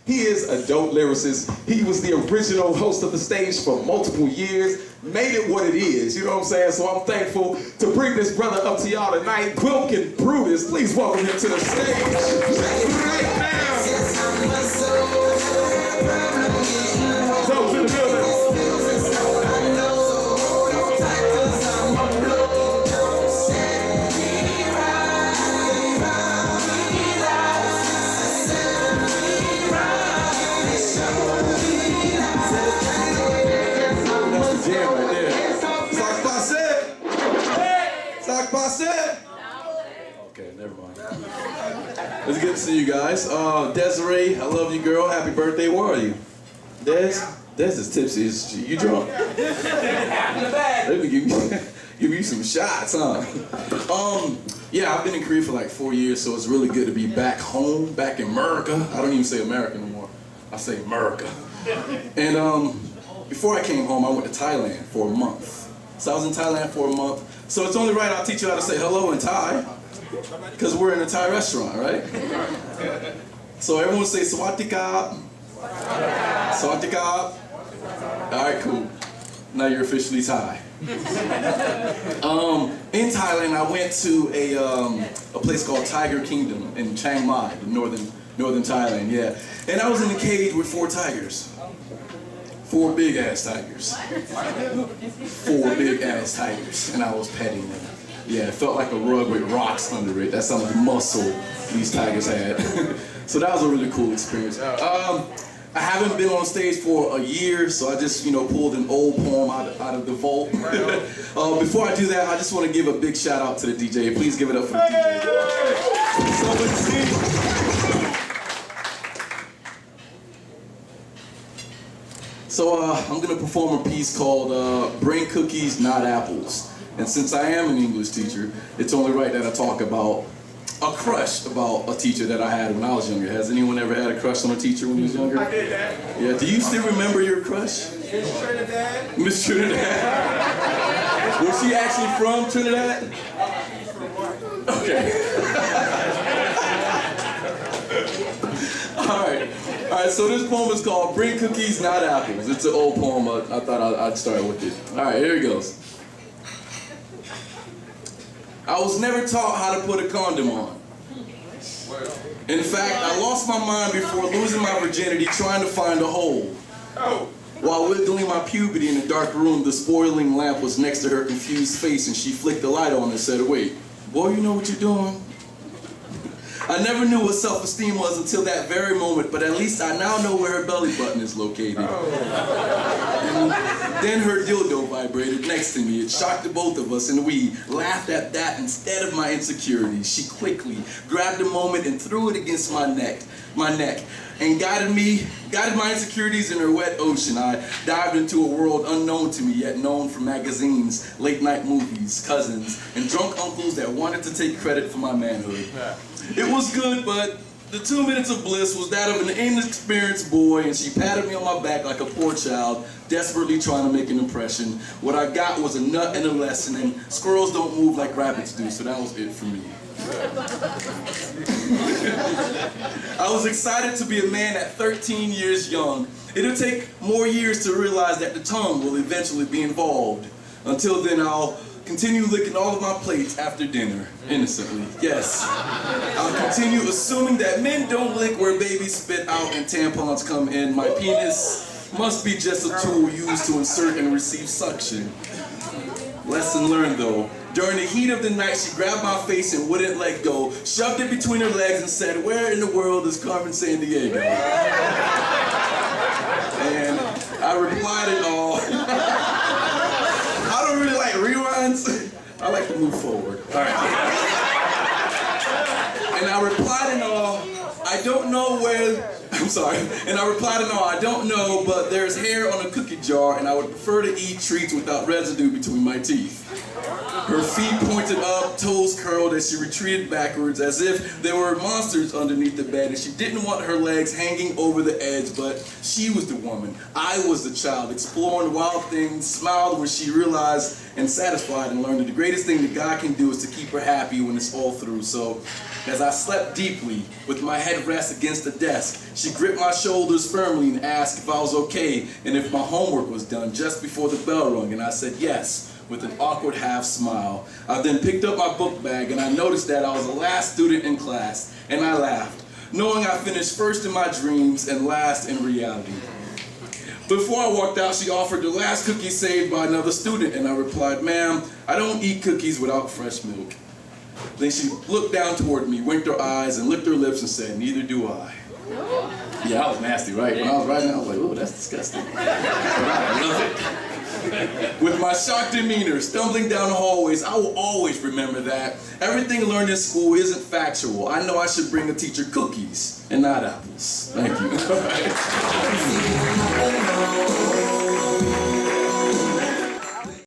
He is a dope lyricist. He was the original host of the stage for multiple years, made it what it is, you know what I'm saying? So I'm thankful to bring this brother up to y'all tonight. Wilkine Brutus, please welcome him to the stage right now. Dope in the building. Okay, never mind. It's good to see you guys. Desiree, I love you, girl. Happy birthday. Where are you? Des is tipsy. You drunk? Let me give you some shots, huh? Yeah, I've been in Korea for like 4 years, so it's really good to be back home, back in America. I don't even say America no more. I say America. And before I came home, I went to Thailand for a month. So I was in Thailand for a month. So it's only right I'll teach you how to say hello in Thai, because we're in a Thai restaurant, right? So everyone say Swatikap. Swatikap. All right, cool. Now you're officially Thai. In Thailand, I went to a place called Tiger Kingdom in Chiang Mai, northern Thailand, yeah. And I was in a cage with 4 tigers. 4 big-ass tigers. 4 big-ass tigers. And I was petting them. Yeah, it felt like a rug with rocks under it. That's how much muscle these tigers had. So that was a really cool experience. I haven't been on stage for a year, so I just, pulled an old poem out of the vault. Before I do that, I just want to give a big shout out to the DJ. Please give it up for the DJ. So let's see. So I'm going to perform a piece called Bring Cookies, Not Apples. And since I am an English teacher, it's only right that I talk about a crush about a teacher that I had when I was younger. Has anyone ever had a crush on a teacher when he was younger? I did that. Yeah, do you still remember your crush? Miss Trinidad. Miss Trinidad? Was she actually from Trinidad? Okay. All right, so this poem is called Bring Cookies, Not Apples. It's an old poem. I thought I'd start with it. All right, here it goes. I was never taught how to put a condom on. In fact, I lost my mind before losing my virginity trying to find a hole. While wiggling my puberty in a dark room, the spoiling lamp was next to her confused face and she flicked the light on and said, "Wait, boy, you know what you're doing?" I never knew what self-esteem was until that very moment, but at least I now know where her belly button is located. And then her dildo vibrated next to me. It shocked the both of us, and we laughed at that instead of my insecurities. She quickly grabbed a moment and threw it against my neck, and guided my insecurities in her wet ocean. I dived into a world unknown to me, yet known from magazines, late-night movies, cousins, and drunk uncles that wanted to take credit for my manhood. It was good, but the 2 minutes of bliss was that of an inexperienced boy, and she patted me on my back like a poor child, desperately trying to make an impression. What I got was a nut and a lesson, and squirrels don't move like rabbits do, so that was it for me. I was excited to be a man at 13 years young. It'll take more years to realize that the tongue will eventually be involved. Until then, I'll continue licking all of my plates after dinner, innocently. Yes. I'll continue assuming that men don't lick where babies spit out and tampons come in. My penis must be just a tool used to insert and receive suction. Lesson learned though. During the heat of the night, she grabbed my face and wouldn't let go, shoved it between her legs and said, "Where in the world is Carmen Sandiego?" And I replied in all. I don't really like reruns. I like to move forward. All right. And I replied in all, I don't know, but there's hair on a cookie jar, and I would prefer to eat treats without residue between my teeth. Her feet pointed up, toes curled as she retreated backwards as if there were monsters underneath the bed, and she didn't want her legs hanging over the edge, but she was the woman. I was the child, exploring wild things, smiled when she realized and satisfied and learned that the greatest thing that God can do is to keep her happy when it's all through. So as I slept deeply with my head rest against the desk, she gripped my shoulders firmly and asked if I was okay and if my homework was done just before the bell rung, and I said yes, with an awkward half smile. I then picked up my book bag and I noticed that I was the last student in class, and I laughed, knowing I finished first in my dreams and last in reality. Before I walked out, she offered the last cookie saved by another student, and I replied, "Ma'am, I don't eat cookies without fresh milk." Then she looked down toward me, winked her eyes, and licked her lips and said, "Neither do I." Yeah, I was nasty, right? When I was writing, I was like, "Oh, that's disgusting." But I love it. With my shocked demeanor, stumbling down the hallways, I will always remember that everything learned in school isn't factual. I know I should bring a teacher cookies and not apples. Thank you.